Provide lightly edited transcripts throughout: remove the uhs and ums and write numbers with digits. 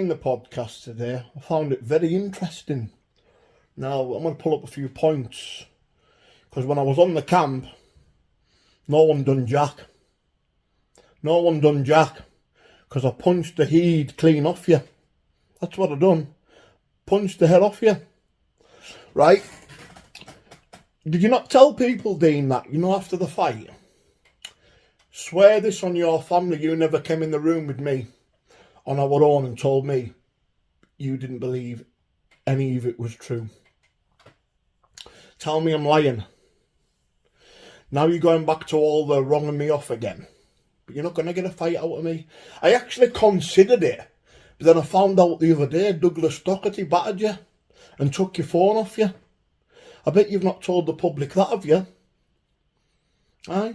In the podcast today, I found it very interesting. Now, I'm going to pull up a few points, because when I was on the camp, no one done jack. No one done jack, because I punched the head clean off you. That's what I done. Punched the head off you. Right? Did you not tell people, Dean, that, after the fight? Swear this on your family, you never came in the room with me on our own and told me you didn't believe any of it was true. Tell me I'm lying. Now you're going back to all the wronging me off again. But you're not going to get a fight out of me. I actually considered it. But then I found out the other day Douglas Doherty battered you and took your phone off you. I bet you've not told the public that, have you? Aye.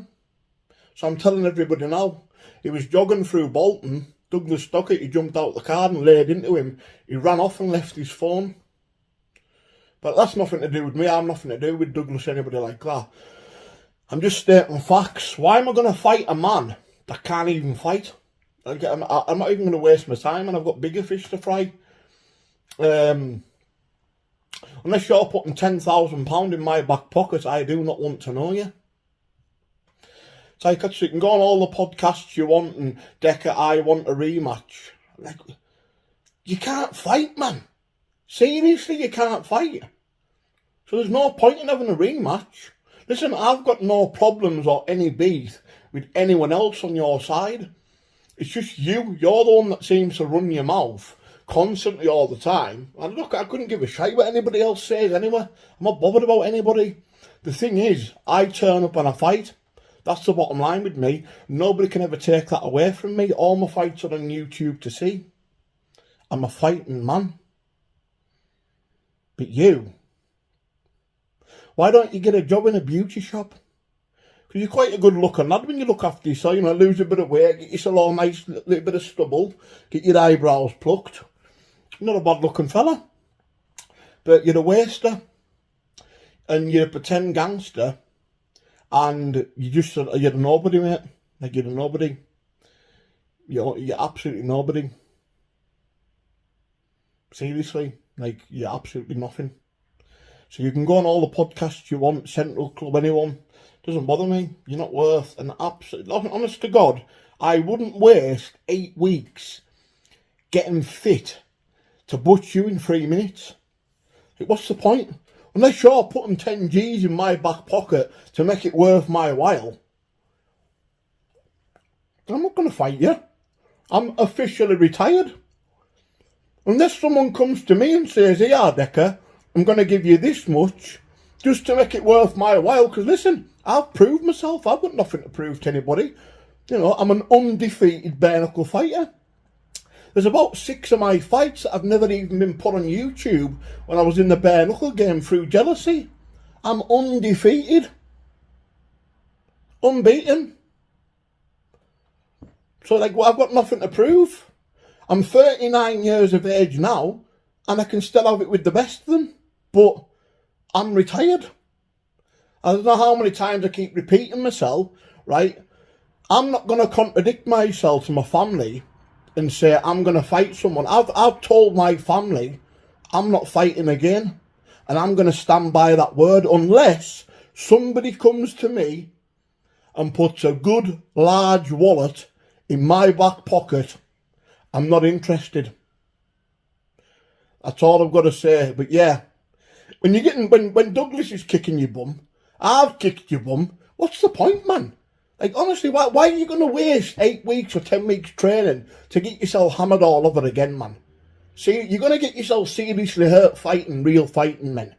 So I'm telling everybody now. He was jogging through Bolton. Douglas Doherty jumped out the car and laid into him. He ran off and left his phone. But that's nothing to do with me. I'm nothing to do with Douglas, anybody like that. I'm just stating facts. Why am I going to fight a man that can't even fight? I'm not even going to waste my time, and I've got bigger fish to fry. Unless you're putting £10,000 in my back pocket, I do not want to know you. So you can go on all the podcasts you want, and Decca, I want a rematch. Like, you can't fight, man. Seriously, you can't fight. So there's no point in having a rematch. Listen, I've got no problems or any beef with anyone else on your side. It's just you. You're the one that seems to run your mouth constantly all the time. And look, I couldn't give a shit what anybody else says anyway. I'm not bothered about anybody. The thing is, I turn up and I fight. That's the bottom line with me. Nobody can ever take that away from me. All my fights are on YouTube to see. I'm a fighting man. But you, why don't you get a job in a beauty shop? Because you're quite a good looking lad when you look after yourself. Lose a bit of weight, get yourself all nice, little bit of stubble, get your eyebrows plucked. You're not a bad looking fella. But you're a waster. And you're a pretend gangster. And you're a nobody, mate. Like, you're a nobody. You're absolutely nobody. Seriously, like, you're absolutely nothing. So you can go on all the podcasts you want, Central Club, anyone. Doesn't bother me. You're not worth an absolute... Honest to God, I wouldn't waste 8 weeks getting fit to butch you in 3 minutes. Like, what's the point? Unless you're putting 10 G's in my back pocket to make it worth my while, I'm not going to fight you. I'm officially retired. Unless someone comes to me and says, "Here, Decca, I'm going to give you this much just to make it worth my while." Because listen, I've proved myself. I've got nothing to prove to anybody. I'm an undefeated bare knuckle fighter. There's about 6 of my fights that have never even been put on YouTube when I was in the bare knuckle game through jealousy. I'm undefeated. Unbeaten. So, like, I've got nothing to prove. I'm 39 years of age now, and I can still have it with the best of them. But I'm retired. I don't know how many times I keep repeating myself, right? I'm not going to contradict myself to my family and say I'm going to fight someone. I've told my family I'm not fighting again. And I'm going to stand by that word unless somebody comes to me and puts a good large wallet in my back pocket. I'm not interested. That's all I've got to say. But yeah, when Douglas is kicking your bum, I've kicked your bum. What's the point, man? Like, honestly, why are you going to waste 8 weeks or 10 weeks training to get yourself hammered all over again, man? See, you're going to get yourself seriously hurt fighting real fighting men.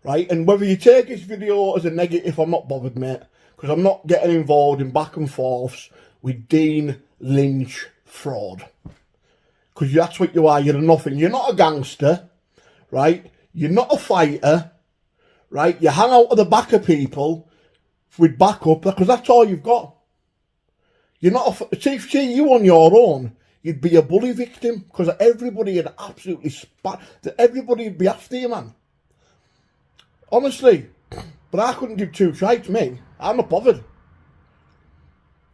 Right? And whether you take this video as a negative, I'm not bothered, mate. Because I'm not getting involved in back and forths with Dean Lynch fraud. Because that's what you are. You're nothing. You're not a gangster. Right? You're not a fighter. Right? You hang out at the back of people with backup, because that's all you've got. You're not see you on your own, you'd be a bully victim, because everybody would absolutely everybody would be after you, man. Honestly. But I couldn't give two shits, me. I'm not bothered.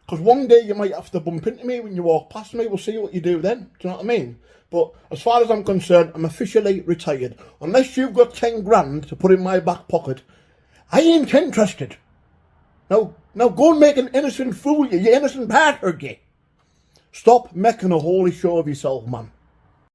Because one day you might have to bump into me when you walk past me. We'll see what you do then. Do you know what I mean? But as far as I'm concerned, I'm officially retired. Unless you've got 10 grand to put in my back pocket, I ain't interested. Now go and make an innocent fool, you innocent bastard. Stop making a holy show of yourself, man.